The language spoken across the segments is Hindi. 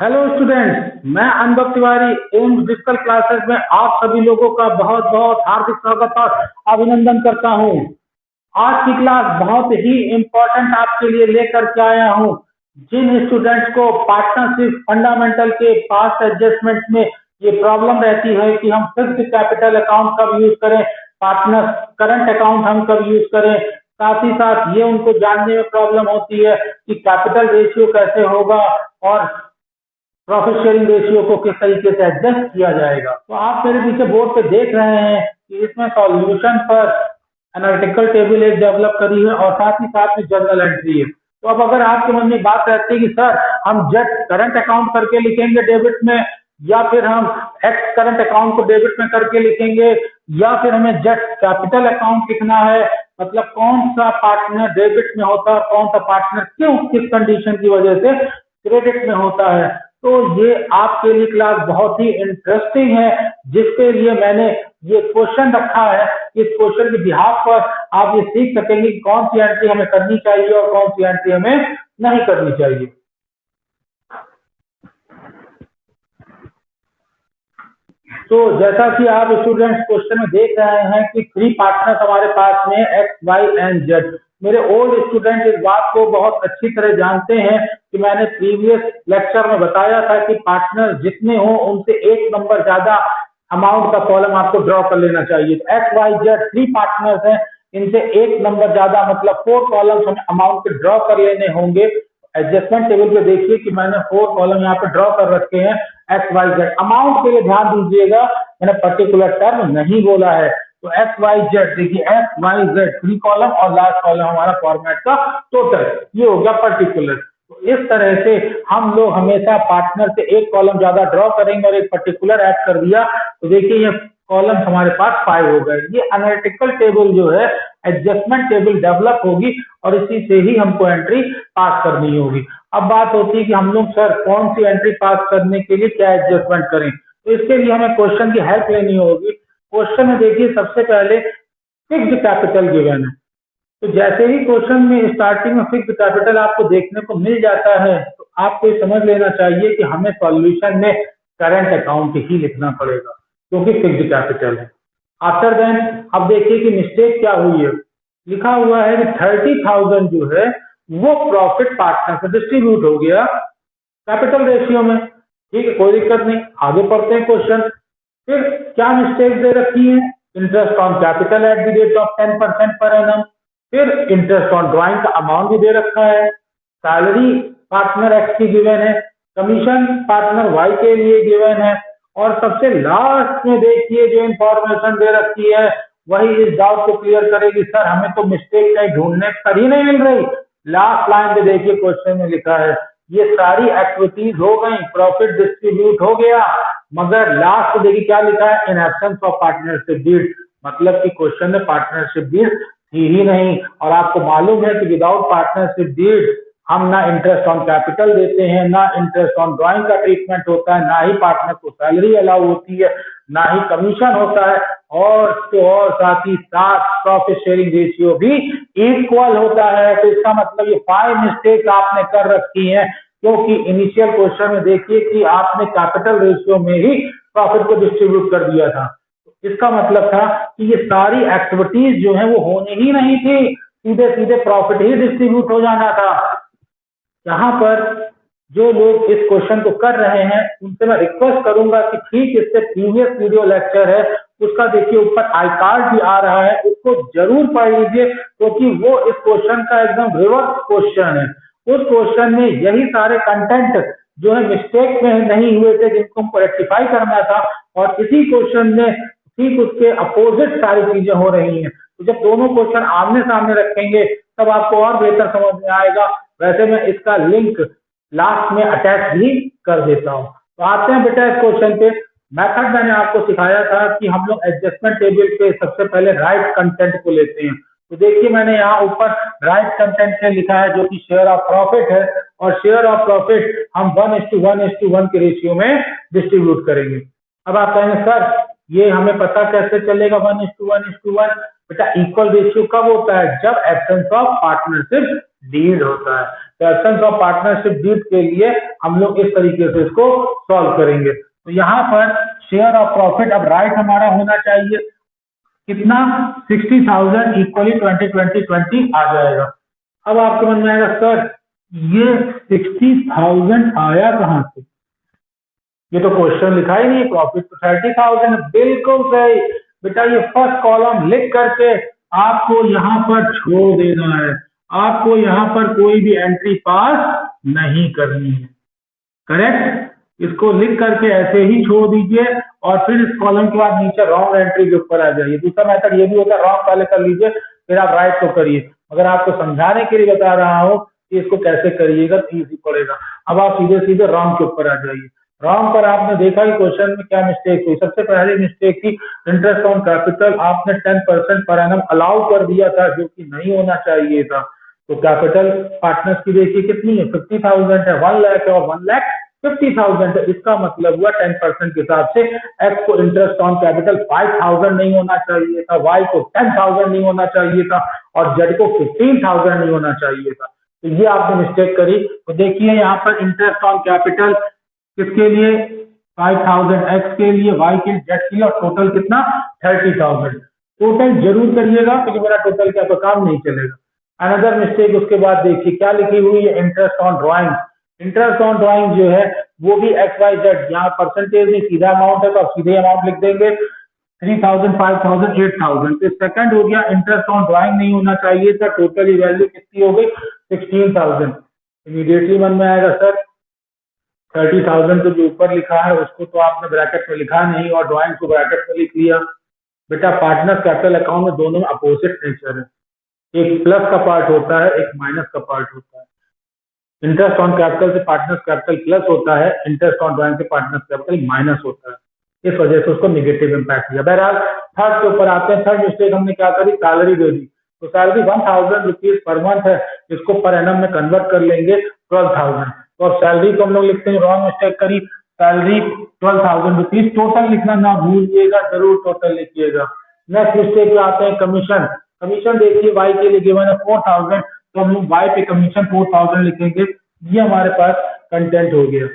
हेलो स्टूडेंट्स, मैं अनुभव तिवारी एम्स डिजिटल क्लासेस में आप सभी लोगों का बहुत बहुत हार्दिक स्वागत और अभिनंदन करता हूं। आज की क्लास बहुत ही इम्पोर्टेंट आपके लिए लेकर के आया हूं। जिन स्टूडेंट्स को पार्टनरशिप फंडामेंटल के पास्ट एडजस्टमेंट में ये प्रॉब्लम रहती है कि हम फिक्स्ड कैपिटल अकाउंट कब यूज करें, पार्टनर करंट अकाउंट हम कब यूज करें, साथ ही साथ ये उनको जानने में प्रॉब्लम होती है कि कैपिटल रेशियो कैसे होगा और प्रॉफिट शेयरिंग रेशियो को किस तरीके से एडजस्ट किया जाएगा। तो आप मेरे पीछे बोर्ड पे देख रहे हैं कि इसमें सॉल्यूशन पर एनालिटिकल टेबल एक डेवलप करी है और साथ ही साथ में जर्नल एंट्री है। तो अब अगर आपके मन में बात रहती है कि सर हम जस्ट करंट अकाउंट करके लिखेंगे डेबिट में, या फिर हम एक्स करंट अकाउंट को डेबिट में करके लिखेंगे, या फिर हमें जस्ट कैपिटल अकाउंट लिखना है, मतलब कौन सा पार्टनर डेबिट में होता है, कौन सा पार्टनर क्यों किस कंडीशन की वजह से क्रेडिट में होता है। तो ये आपके लिए क्लास बहुत ही इंटरेस्टिंग है, जिसके लिए मैंने ये क्वेश्चन रखा है। इस क्वेश्चन के बिहाफ पर आप ये सीख सकेंगे कि कौन सी एंट्री हमें करनी चाहिए और कौन सी एंट्री हमें नहीं करनी चाहिए। तो जैसा कि आप स्टूडेंट्स क्वेश्चन में देख रहे हैं कि थ्री पार्टनर्स हमारे पास में एक्स वाई एंड जेड। मेरे ओल्ड स्टूडेंट इस बात को बहुत अच्छी तरह जानते हैं कि मैंने प्रीवियस लेक्चर में बताया था कि पार्टनर जितने हों उनसे एक नंबर ज्यादा अमाउंट का कॉलम आपको ड्रॉ कर लेना चाहिए। तो X Y Z three partners हैं, इनसे एक नंबर ज्यादा मतलब 4 कॉलम्स हमें अमाउंट के ड्रॉ कर लेने होंगे। एडजस्टमेंट टेबल पे देखिए कि मैंने 4 कॉलम यहाँ पे ड्रॉ कर रखे हैं एक्स वाई जेड। अमाउंट के लिए ध्यान दीजिएगा, मैंने पर्टिकुलर टर्म नहीं बोला है। तो एक्स वाई जेड देखिए, एक्स वाई जेड 3 कॉलम और लास्ट कॉलम हमारा फॉर्मेट का टोटल, ये हो गया पर्टिकुलर। तो इस तरह से हम लोग हमेशा पार्टनर से एक कॉलम ज्यादा ड्रॉ करेंगे और एक पर्टिकुलर ऐड कर दिया तो देखिए ये कॉलम हमारे पास 5 हो गए। ये एनालिटिकल टेबल जो है एडजस्टमेंट टेबल डेवलप होगी और इसी से ही हमको एंट्री पास करनी होगी। अब बात होती है कि हम लोग सर कौन सी एंट्री पास करने के लिए क्या एडजस्टमेंट करें, तो इसके लिए हमें क्वेश्चन की हेल्प लेनी होगी। क्वेश्चन में देखिए सबसे पहले फिक्स्ड कैपिटल गिवन है। तो जैसे ही क्वेश्चन में स्टार्टिंग में फिक्स्ड कैपिटल आपको देखने को मिल जाता है तो आपको ये समझ लेना चाहिए कि हमें सॉल्यूशन में करंट अकाउंट ही लिखना पड़ेगा क्योंकि फिक्स्ड कैपिटल है। आफ्टर देन अब देखिए कि मिस्टेक क्या हुई है। लिखा हुआ है कि 30,000 जो है वो प्रॉफिट पार्टनर से डिस्ट्रीब्यूट हो गया कैपिटल रेशियो में। ठीक है, कोई दिक्कत नहीं, आगे पढ़ते हैं क्वेश्चन। फिर क्या मिस्टेक दे रखी है, interest on capital at the rate of 10% per annum. फिर इंटरेस्ट ऑन ड्राइंग का अमाउंट भी दे रखा है, सैलरी पार्टनर एक्स की गिवन है, कमीशन पार्टनर वाई के लिए गिवन है, और सबसे लास्ट में देखिए जो इंफॉर्मेशन दे रखी है वही इस डाउट को क्लियर करेगी। सर हमें तो मिस्टेक कहीं ढूंढने पर ही नहीं मिल रही। लास्ट लाइन पे देखिए क्वेश्चन में लिखा है ये सारी एक्टिविटीज हो गई, प्रॉफिट डिस्ट्रीब्यूट हो गया, मगर लास्ट में देखिए क्या लिखा है, in absence of partnership deed. मतलब कि क्वेश्चन में पार्टनरशिप डीड थी ही नहीं। और आपको मालूम है कि विदाउट पार्टनरशिप डीड हम ना इंटरेस्ट ऑन कैपिटल देते हैं, ना इंटरेस्ट ऑन ड्राइंग का ट्रीटमेंट होता है, ना ही पार्टनर को सैलरी अलाउ होती है, ना ही कमीशन होता है, और तो और साथ ही साथ प्रॉफिट शेयरिंग रेशियो भी इक्वल होता है। तो इसका मतलब ये 5 मिस्टेक आपने कर रखी है, क्योंकि इनिशियल क्वेश्चन में देखिए कि आपने कैपिटल रेशियो में ही प्रॉफिट को डिस्ट्रीब्यूट कर दिया था। इसका मतलब था कि ये सारी एक्टिविटीज जो है वो होनी ही नहीं थी, सीधे सीधे प्रॉफिट ही डिस्ट्रीब्यूट हो जाना था। यहाँ पर जो लोग इस क्वेश्चन को कर रहे हैं उनसे मैं रिक्वेस्ट करूंगा कि ठीक इससे प्रीवियस वीडियो लेक्चर है उसका देखिए ऊपर आई कार्ड भी आ रहा है, उसको जरूर पढ़ लीजिए क्योंकि वो इस क्वेश्चन का एकदम रिवर्स क्वेश्चन है। उस क्वेश्चन में यही सारे कंटेंट जो है मिस्टेक में नहीं हुए थे जिनको हमको रेक्टिफाई करना था, और इसी क्वेश्चन में ठीक उसके अपोजिट सारी चीजें हो रही हैं। तो जब दोनों क्वेश्चन आमने सामने रखेंगे तब आपको और बेहतर समझ में आएगा। वैसे मैं इसका लिंक लास्ट में अटैच भी कर देता हूं। तो आते हैं बेटा इस क्वेश्चन पे। मेथड मैंने आपको सिखाया था कि हम लोग एडजस्टमेंट टेबल पे सबसे पहले राइट कंटेंट को लेते हैं। तो देखिए मैंने यहाँ ऊपर राइट कंटेंट में लिखा है जो कि शेयर ऑफ प्रॉफिट है, और शेयर ऑफ प्रॉफिट हम 1:1:1 के रेशियो में डिस्ट्रीब्यूट करेंगे। अब आप कहेंगे सर ये हमें पता कैसे चलेगा 1:1:1? बेटा इक्वल रेशियो कब होता है, जब एब्सेंस ऑफ पार्टनरशिप डीड होता है। तो एब्सेंस ऑफ पार्टनरशिप डीड के लिए हम लोग इस तरीके से इसको सॉल्व करेंगे। तो यहाँ पर शेयर ऑफ प्रॉफिट, अब राइट हमारा होना चाहिए कितना, 60,000 इक्वली 20 आ जाएगा। अब आपके मन में आएगा सर ये 60,000 आया कहां से, ये तो क्वेश्चन लिखा ही नहीं, प्रॉफिट तो 30,000। बिल्कुल सही बेटा, ये फर्स्ट कॉलम लिख करके आपको यहाँ पर छोड़ देना है, आपको यहाँ पर कोई भी एंट्री पास नहीं करनी है। करेक्ट, इसको लिख करके ऐसे ही छोड़ दीजिए और फिर इस कॉलम के बाद नीचे रॉन्ग एंट्री के ऊपर आ जाइए। दूसरा मेथड ये भी होता है, रॉन्ग पहले कर लीजिए फिर आप राइट को करिए। अगर आपको समझाने के लिए बता रहा हूं कि इसको कैसे करिएगा तो इजी पड़ेगा। अब आप सीधे सीधे रॉन्ग के ऊपर आ जाइए। रॉन्ग पर आपने देखा कि क्वेश्चन में क्या मिस्टेक हुई। सबसे पहले मिस्टेक थी इंटरेस्ट ऑन कैपिटल, आपने 10% पर एनम अलाउ कर दिया था जो कि नहीं होना चाहिए था। तो कैपिटल पार्टनर्स की देखिए कितनी है, 50,000 है, 1 लाख है और 1,50,000 है। इसका मतलब हुआ 10% के हिसाब से एक्स को इंटरेस्ट ऑन कैपिटल 5,000 नहीं होना चाहिए था, वाई को 10,000 नहीं होना चाहिए था और जेड को 15,000 नहीं होना चाहिए था। तो ये आपने मिस्टेक करी। तो देखिए यहाँ पर इंटरेस्ट ऑन कैपिटल किसके लिए, 5,000 एक्स के लिए, वाई के लिए, जेड के लिए, और टोटल कितना 30,000। टोटल जरूर करिएगा क्योंकि मेरा टोटल क्या तो काम नहीं चलेगा। अनदर मिस्टेक उसके बाद देखिए क्या लिखी हुई है, interest on drawing. Interest on drawing जो है वो भी एक्स वाई जेड, यहाँ परसेंटेज में सीधा अमाउंट है तो आप सीधे अमाउंट लिख देंगे 3,000, 5,000, 8,000। तो सेकंड हो गया इंटरेस्ट ऑन ड्राइंग नहीं होना चाहिए था, टोटल वैल्यू कितनी हो गई 16,000। इमीडिएटली मन में आएगा सर 30,000 तो जो ऊपर लिखा है उसको तो आपने ब्रैकेट में लिखा नहीं और ड्राइंग को ब्रैकेट में लिख लिया। बेटा पार्टनर कैपिटल अकाउंट में दोनों में अपोजिट नेचर है, एक प्लस का पार्ट होता है एक माइनस का पार्ट होता है। इंटरेस्ट ऑन कैपिटल से पार्टनर्स कैपिटल प्लस होता है, इंटरेस्ट ऑन ड्राइंग से पार्टनर्स कैपिटल माइनस होता है। इस वजह से उसको निगेटिव इंपैक्ट दिया। बहरहाल थर्ड के ऊपर आते हैं। थर्ड मिस्टेक हमने क्या करी, सैलरी दे दी। तो सैलरी 1,000 रुपीज पर मंथ है, इसको पर एनम में कन्वर्ट कर लेंगे 12,000। तो अब सैलरी को हम लोग लिखते हैं, रॉन्ग मिस्टेक करी, सैलरी 12,000 रुपीज। टोटल लिखना ना भूलिएगा, जरूर टोटल लिखिएगा। नेक्स्ट मिस्टेक पे आते हैं कमीशन। कमीशन देखिए वाई के लिए गिवन है 4,000, तो हम लोग वाई पे कमीशन 4,000 लिखेंगे। ये हमारे पास कंटेंट हो गया।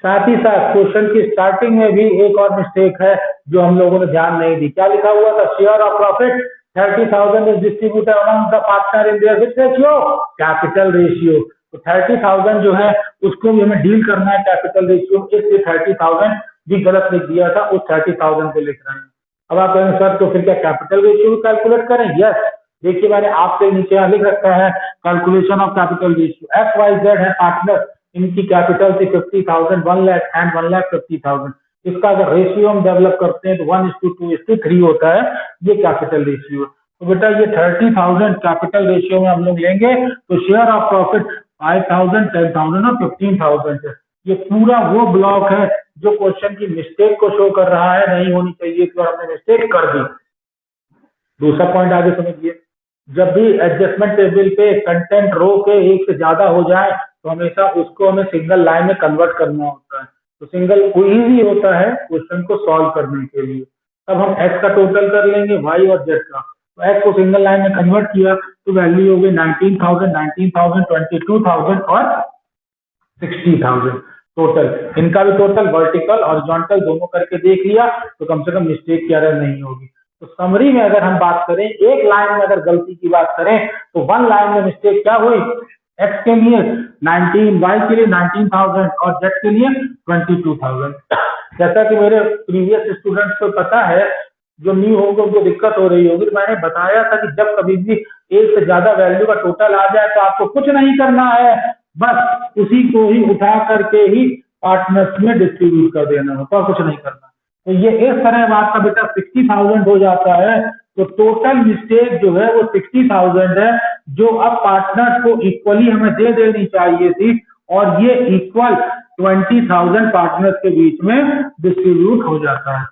साथ ही साथ क्वेश्चन की स्टार्टिंग में भी एक और मिस्टेक है जो हम लोगों ने ध्यान नहीं दी। क्या लिखा हुआ था, share of profit 30,000 is distributed among the partner in their which ratio, capital ratio. तो 30,000 जो है उसको भी हमें डील करना है कैपिटल रेशियो, इसलिए 30,000 भी गलत लिख दिया था, उस 30,000 को लिख रहे हैं। अब आप कहेंगे सर तो फिर क्या कैपिटल रेशियो भी कैलकुलेट करें? यस, देखिए मैंने आपसे नीचे यहाँ लिख रखा है calculation of capital ratio. X Y Z है पार्टनर, इनकी कैपिटल थी 50,000, 1 लाख एंड 1,50,000। इसका अगर रेशियो हम डेवलप करते हैं तो 1:2:3 होता है, ये कैपिटल रेशियो। तो बेटा ये 30,000 कैपिटल रेशियो में हम लोग लेंगे तो शेयर ऑफ प्रॉफिट 5,000, 10,000 और 15,000 है। ये पूरा वो ब्लॉक है जो क्वेश्चन की मिस्टेक को शो कर रहा है, नहीं होनी चाहिए थी और हमने मिस्टेक कर दी। दूसरा पॉइंट आगे समझिए, जब भी एडजस्टमेंट टेबल पे कंटेंट रो के एक से ज्यादा हो जाए तो हमेशा उसको हमें सिंगल लाइन में कन्वर्ट करना होता है। तो सिंगल इजी होता है क्वेश्चन को सॉल्व करने के लिए। तब हम एक्स का टोटल कर लेंगे, वाई और जेड का। तो एक्स को सिंगल लाइन में कन्वर्ट किया तो वैल्यू हो गई 19,000, 19,000, 22,000 और 60,000 टोटल। इनका भी टोटल वर्टिकल हॉरिजॉन्टल दोनों करके देख लिया तो कम से कम मिस्टेक की एरर नहीं होगी। तो समरी में अगर हम बात करें, एक लाइन में अगर गलती की बात करें तो 1 लाइन में मिस्टेक क्या हुई, एक्स के लिए 19, वाई के लिए 19,000 और जेड के लिए 22,000। जैसा कि मेरे प्रीवियस स्टूडेंट्स को पता है, जो न्यू होंगे उनको दिक्कत हो रही होगी, मैंने बताया था कि जब कभी भी एक से ज्यादा वैल्यू का टोटल आ जाए तो आपको कुछ नहीं करना है, बस उसी को ही उठा करके ही पार्टनर्स में डिस्ट्रीब्यूट कर देना होता, कुछ नहीं करना। तो ये इस तरह बात का बेटा 60,000 हो जाता है। तो टोटल मिस्टेक जो है वो 60,000 है, जो अब पार्टनर्स को इक्वली हमें दे देनी चाहिए थी और ये इक्वल 20,000 पार्टनर्स के बीच में डिस्ट्रीब्यूट हो जाता है।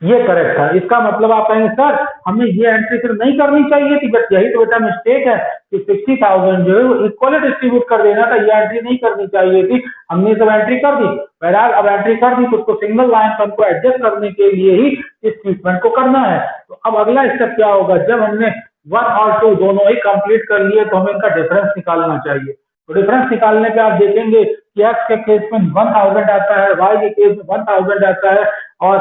ये करेक्ट था। इसका मतलब आप कहेंगे सर हमें ये एंट्री फिर नहीं करनी चाहिए थी, बट यही तो बेटा मिस्टेक है कि 60,000 जो है वो इक्वली डिस्ट्रीब्यूट कर देना था, ये एंट्री नहीं करनी चाहिए थी, हमने सब एंट्री कर दी। बहरहाल अब एंट्री कर दी तो उसको सिंगल लाइन पर एडजस्ट करने के लिए ही इस ट्रीटमेंट को करना है। तो अब अगला स्टेप क्या होगा, जब हमने 1 और 2 दोनों ही कंप्लीट कर लिए तो हमें इनका डिफरेंस निकालना चाहिए। तो डिफरेंस निकालने पे आप देखेंगे कि एक्स के केस में 1000 आता है, वाई के केस में 1000 आता है और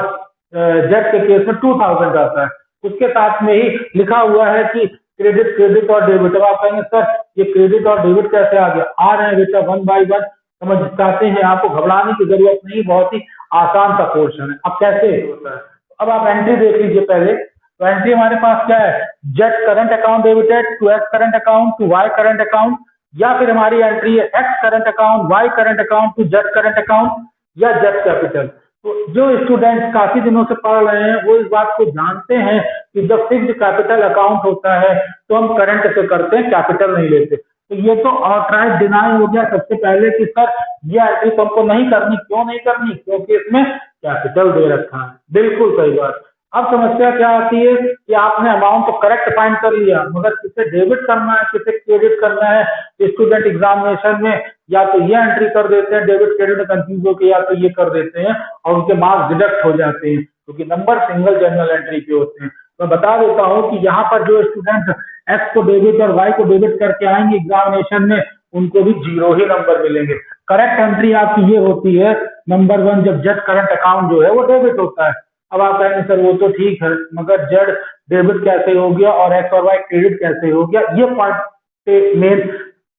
जेड के केस में 2000 आता है। उसके साथ में ही लिखा हुआ है कि क्रेडिट क्रेडिट और डेबिट। अब आप कहेंगे सर ये क्रेडिट और डेबिट कैसे आ गया? आ रहे हैं बेटा 1 बाय 1 समझ चाहते हैं, आपको घबराने की जरूरत नहीं, बहुत ही आसान सा पोर्शन है। अब कैसे होता है? अब आप एंट्री देख लीजिए पहले। तो एंट्री हमारे पास क्या है? Z current account debited to X current account to Y current account, या फिर हमारी एंट्री है X current account Y current account to Z current account या जेड कैपिटल। तो जो स्टूडेंट्स काफी दिनों से पढ़ रहे हैं वो इस बात को जानते हैं कि जब फिक्स्ड कैपिटल अकाउंट होता है तो हम करंट से करते हैं, कैपिटल नहीं लेते। तो ये तो आउटराइट डिनाई हो गया सबसे पहले कि सर ये एंट्री तो हमको नहीं करनी। क्यों नहीं करनी? क्योंकि इसमें कैपिटल दे रखा है। बिल्कुल सही बात। अब समस्या क्या आती है कि आपने अमाउंट तो करेक्ट फाइंड कर लिया, मगर किसे डेबिट करना है किसे क्रेडिट करना है, स्टूडेंट एग्जामिनेशन में या तो ये एंट्री कर देते हैं डेबिट क्रेडिट में कंफ्यूज होकर, या तो ये कर देते हैं और उनके मार्क्स डिडक्ट हो जाते हैं क्योंकि नंबर सिंगल जर्नल एंट्री के होते हैं। तो बता देता हूं कि यहाँ पर जो स्टूडेंट एक्स को डेबिट और वाई को डेबिट करके आएंगे एग्जामिनेशन में उनको भी 0 ही नंबर मिलेंगे। करेक्ट एंट्री आपकी ये होती है नंबर 1 जब जेड करंट अकाउंट जो है वो डेबिट होता है। अब आप कहेंगे सर वो तो ठीक है मगर जेड डेबिट कैसे हो गया और एक्स और वाई क्रेडिट कैसे हो गया? ये पॉइंट मेन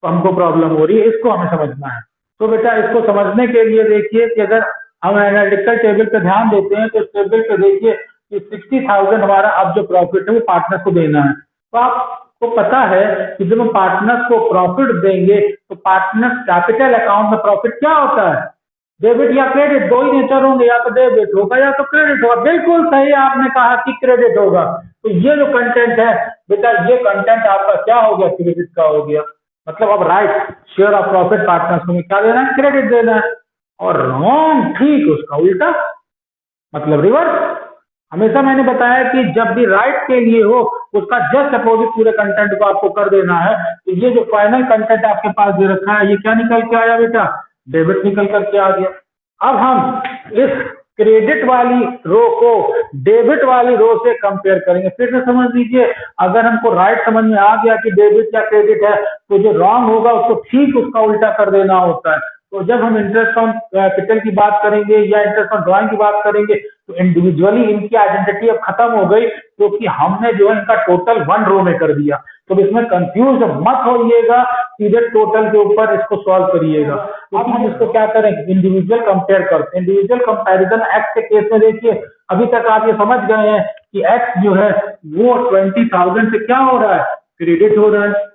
हमको प्रॉब्लम हो रही है, इसको हमें समझना है। तो बेटा इसको समझने के लिए देखिए कि अगर हम एनालिटिकल टेबल पे ध्यान देते हैं तो इस टेबल पे देखिए कि 60,000 हमारा अब जो प्रॉफिट है वो पार्टनर को देना है। तो आपको पता है कि जब हम पार्टनर को प्रॉफिट देंगे तो पार्टनर कैपिटल अकाउंट में प्रॉफिट क्या होता है? डेबिट या क्रेडिट, दो ही नेचर होंगे, या तो डेबिट होगा या तो क्रेडिट होगा। बिल्कुल सही आपने कहा कि क्रेडिट होगा। तो ये जो कंटेंट है बेटा ये कंटेंट आपका क्या हो गया? क्रेडिट का हो गया। मतलब अब right share of profit partners को क्या देना है? क्रेडिट देना है। और रॉन्ग ठीक उसका उल्टा मतलब रिवर्स। हमेशा मैंने बताया कि जब भी राइट के लिए हो उसका जस्ट अपोजिट पूरे कंटेंट को आपको कर देना है। तो ये जो फाइनल कंटेंट आपके पास दे रखा है ये क्या निकल के आया बेटा? डेबिट निकल करके आ गया। अब हम इस क्रेडिट वाली रो को डेबिट वाली रो से कंपेयर करेंगे। फिर से समझ लीजिए, अगर हमको राइट समझ में आ गया कि डेबिट या क्रेडिट है तो जो रॉन्ग होगा उसको ठीक उसका उल्टा कर देना होता है। तो जब हम इंटरेस्ट ऑन कैपिटल की बात करेंगे या इंटरेस्ट ऑन ड्राइंग की बात करेंगे तो इंडिविजुअली इनकी आइडेंटिटी अब खत्म हो गई क्योंकि हमने जो है इनका टोटल 1 रो में कर दिया। तो इसमें कंफ्यूज मत होइएगा, सीधे टोटल के ऊपर इसको सॉल्व करिएगा। अब हम इसको क्या करेंगे? इंडिविजुअल कंपेयर करते हैं। इंडिविजुअल कंपैरिजन एक्स के केस में देखिए अभी तक आप ये समझ गए हैं कि एक्स जो है वो 20,000 से क्या हो रहा है? क्रेडिट हो रहा है।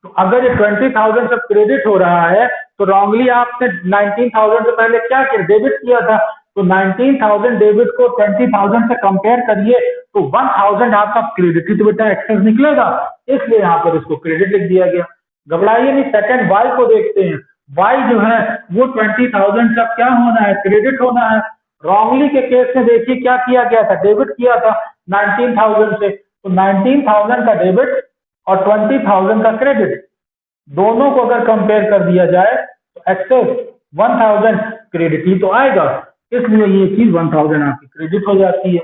तो अगर ये 20,000 से क्रेडिट हो रहा है तो रॉन्गली आपने 19,000 से पहले क्या किया? डेबिट किया था। तो 19,000 डेबिट को 20,000 से कंपेयर करिए तो 1,000 आपका क्रेडिट ही तो बेटा एक्सेस निकलेगा, इसलिए यहाँ पर इसको क्रेडिट लिख दिया गया। घबराइए नहीं। सेकंड वाई को देखते हैं। वाई जो है वो 20,000 का क्या होना है? क्रेडिट होना है। रॉन्गली के केस में देखिए क्या किया गया था? डेबिट किया था 19,000 से। तो 19,000 का डेबिट और 20,000 का क्रेडिट दोनों को अगर कंपेयर कर दिया जाए तो एक्सेस 1,000 क्रेडिट ही तो आएगा, इसलिए ये चीज 1,000 आपकी क्रेडिट हो जाती है।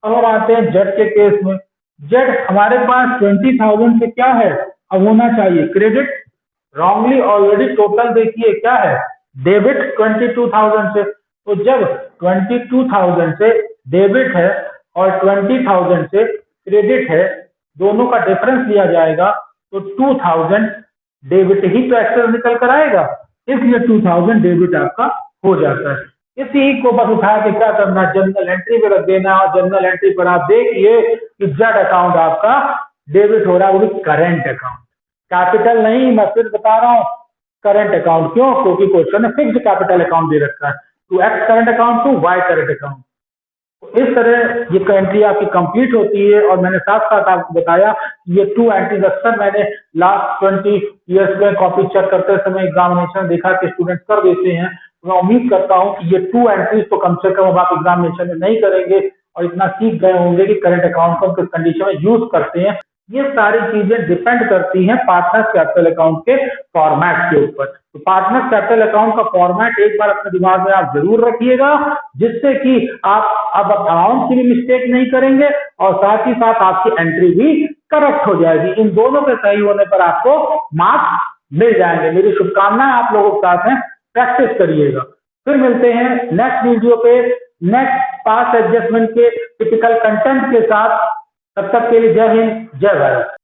अब हम आते हैं जेड के केस में। जेड हमारे पास 20,000 से क्या है? अब होना चाहिए क्रेडिट। रॉन्गली ऑलरेडी टोटल देखिए क्या है? डेबिट 22,000 से। तो जब 22,000 से डेबिट है और 20,000 से क्रेडिट है, दोनों का डिफरेंस लिया जाएगा तो 2,000 डेबिट ही तो एक्सेस निकल कर आएगा, इसलिए 2,000 डेबिट आपका हो जाता है। इसी को बस उठा के क्या करना? जनरल एंट्री में रख देना और जनरल एंट्री पर आप देखिए कि जेड अकाउंट आपका डेबिट हो रहा है, वो भी करंट अकाउंट, कैपिटल नहीं। मैं फिर बता रहा हूँ करंट अकाउंट। क्यों? क्योंकि क्वेश्चन में फिक्स्ड कैपिटल अकाउंट दे रखा है, to X current account to Y current account. इस तरह ये एंट्री आपकी कंप्लीट होती है। और मैंने साथ साथ आपको बताया ये 2 एंट्रीज अक्सर मैंने लास्ट 20 ईयर्स में कॉपी चेक करते समय एग्जामिनेशन देखा कि स्टूडेंट कर देते हैं। मैं उम्मीद करता हूं कि ये 2 एंट्रीज तो कम से कम अब आप एग्जामिनेशन में नहीं करेंगे और इतना सीख गए होंगे कि करंट अकाउंट को किस कंडीशन में यूज करते हैं। ये सारी चीजें डिपेंड करती हैं पार्टनर्स कैपिटल अकाउंट के फॉर्मेट के ऊपर। तो पार्टनर्स कैपिटल अकाउंट का फॉर्मेट एक बार अपने दिमाग में आप जरूर रखिएगा, जिससे कि आप अब अमाउंट की भी मिस्टेक नहीं करेंगे और साथ ही साथ आपकी एंट्री भी करेक्ट हो जाएगी। इन दोनों के सही होने पर आपको मार्क्स मिल जाएंगे। मेरी शुभकामनाएं आप लोगों के साथ हैं, प्रैक्टिस करिएगा। फिर मिलते हैं नेक्स्ट वीडियो पे नेक्स्ट पास एडजस्टमेंट के टिपिकल कंटेंट के साथ। तब तक के लिए जय हिंद, जय भारत।